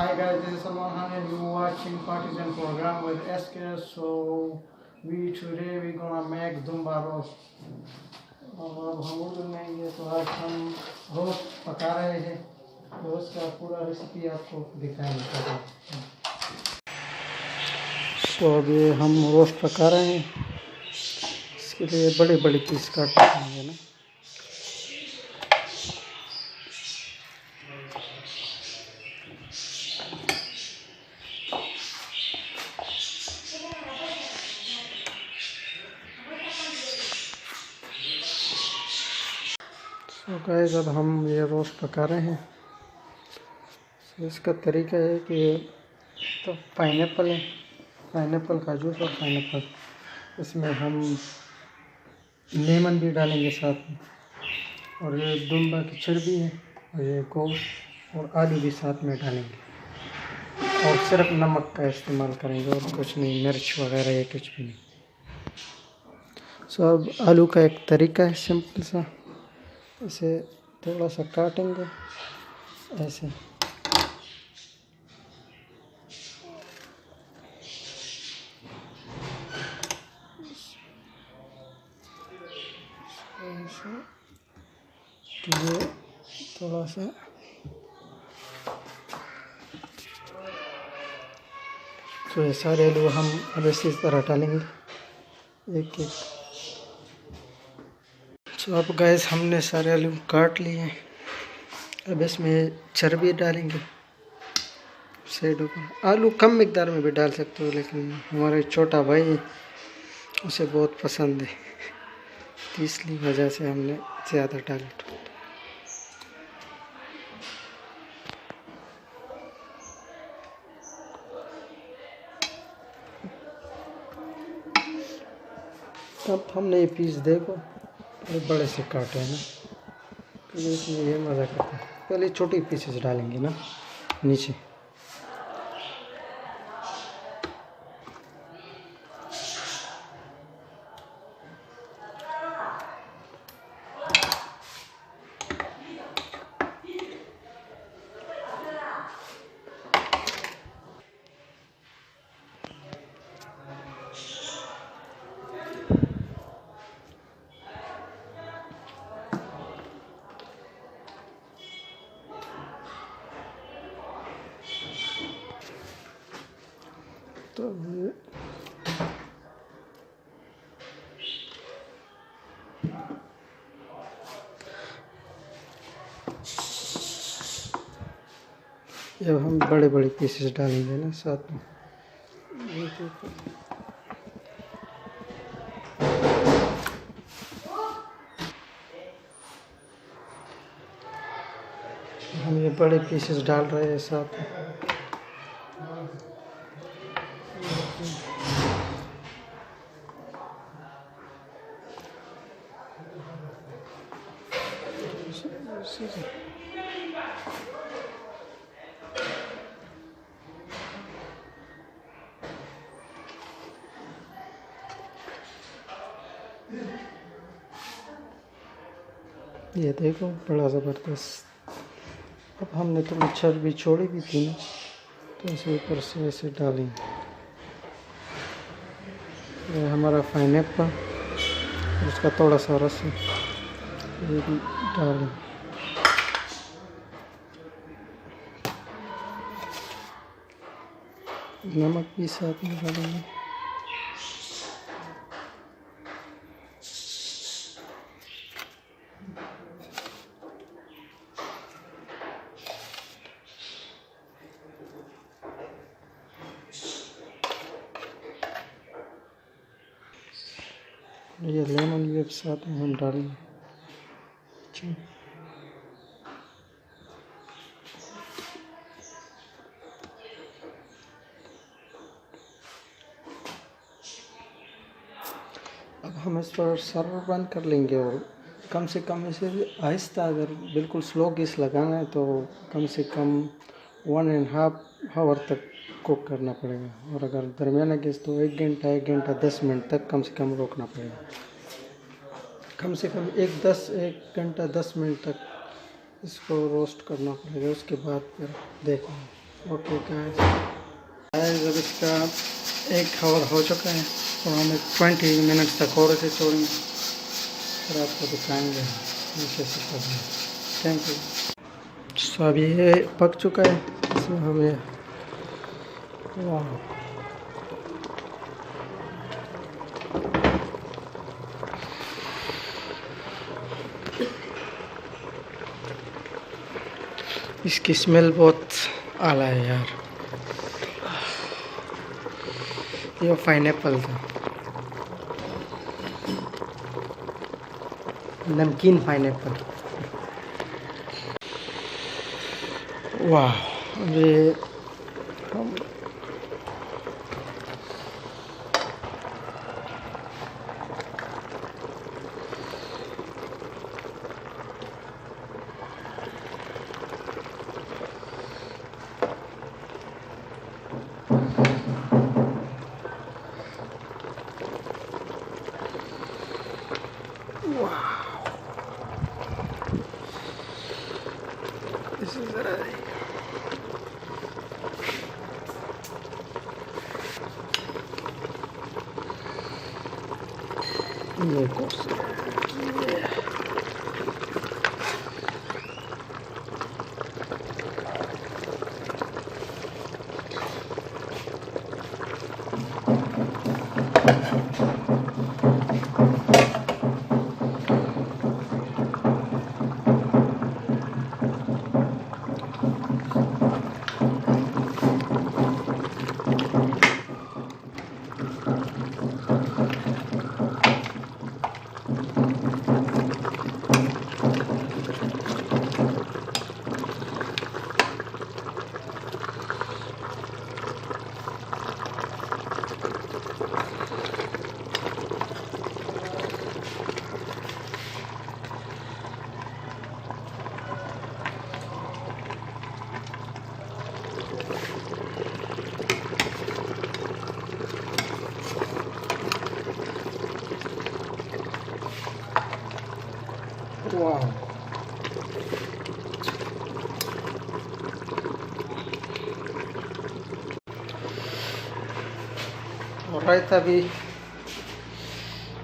Hi guys, this is Salman Khan and you're watching Partisan program with SK. So today we gonna make dumba roast. और अब हम उर्दू में ये तो आज हम रोस्ट पका रहे हैं, तो उसका पूरा रेसिपी आपको दिखाएंगे। तो अभी हम रोस्ट पका रहे हैं, इसके लिए बड़े बड़े पीस काट लेंगे ना। तो गाइस अब हम ये रोस्ट पका रहे हैं। तो इसका तरीका है कि तो पाइनएप्पल का जूस और पाइनएप्पल, इसमें हम लेमन भी डालेंगे साथ में, और ये दुम्बा की चर्बी है, और ये गोश्त और आलू भी साथ में डालेंगे, और सिर्फ नमक का इस्तेमाल करेंगे और कुछ नहीं, मिर्च वगैरह ये कुछ भी नहीं। सो अब आलू का एक तरीका है सिंपल सा, इसे थोड़ा सा काटेंगे ऐसे, ये थोड़ा सा तो ये सारे आलू हम अब इसी तरह डालेंगे एक एक। तो अब गैस हमने सारे आलू काट लिए हैं, अब इसमें चर्बी डालेंगे साइडों पर। आलू कम मिकदार में भी डाल सकते हो, लेकिन हमारे छोटा भाई उसे बहुत पसंद है, तो इसलिए वजह से हमने ज़्यादा डाले। अब हमने ये पीस देखो बड़े से काटे हैं ना, तो इसमें ये मज़ा करता है। पहले छोटी पीसेस डालेंगे ना नीचे। तो जब हम बड़े बड़े पीसेस डालेंगे ना साथ में, हम ये बड़े पीसेस डाल रहे हैं साथ में। ये देखो बड़ा ज़बरदस्त। अब हमने थोड़ी चर्बी छोड़ी भी थी ना, तो इसे ऊपर से ऐसे डालेंगे। ये हमारा पाइनएप्पल, उसका थोड़ा सा रस ये भी डालेंगे। नमक भी साथ में डालेंगे। ये लेमन ये साथ में हम डालेंगे। अब हम इस पर सर्वर बंद कर लेंगे, और कम से कम इसे आहिस्ता, अगर बिल्कुल स्लो गैस लगाना है तो कम से कम 1.5 आवर तक कुक करना पड़ेगा, और अगर दरमियाना गैस तो 1 घंटा 10 मिनट तक कम से कम रोकना पड़ेगा। कम से कम 1 घंटा 10 मिनट तक इसको रोस्ट करना पड़ेगा, उसके बाद फिर देखेंगे। ओके गाइस, जब इसका 1 आवर हो चुका है तो हम 20 मिनट तक और इसे छोड़ेंगे, फिर आपको दिखाएंगे नीचे से करना। Thank you. तो अब ये पक चुका है, इसमें हम ये वाह इसकी स्मेल बहुत आला है यार। ये पाइनएप्पल था, नमकीन पाइनएप्पल। वाह, ये हम This is ready. ये कोर्स वाह, और रायता भी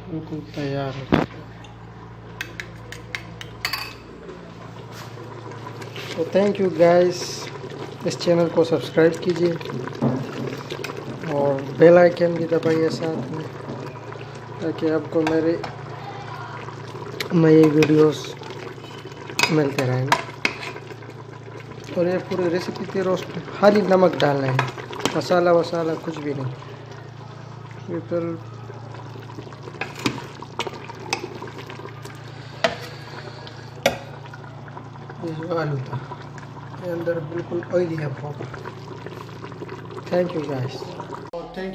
बिल्कुल तैयार है। तो थैंक यू गाइस, इस चैनल को सब्सक्राइब कीजिए और बेल आइकन भी दबाइए साथ में, ताकि आपको मेरे नए वीडियोस मिलते रहेंगे। और ये पूरी रेसिपी थी रोस्ट, खाली नमक डालना है, मसाला वसाला कुछ भी नहीं। ये फिर ये जो आलू था ये अंदर बिल्कुल ऑयली है प्रॉपर। थैंक यू गाइस, और thank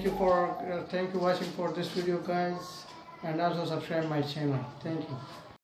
you watching for this video guys, and also subscribe my channel. Thank you.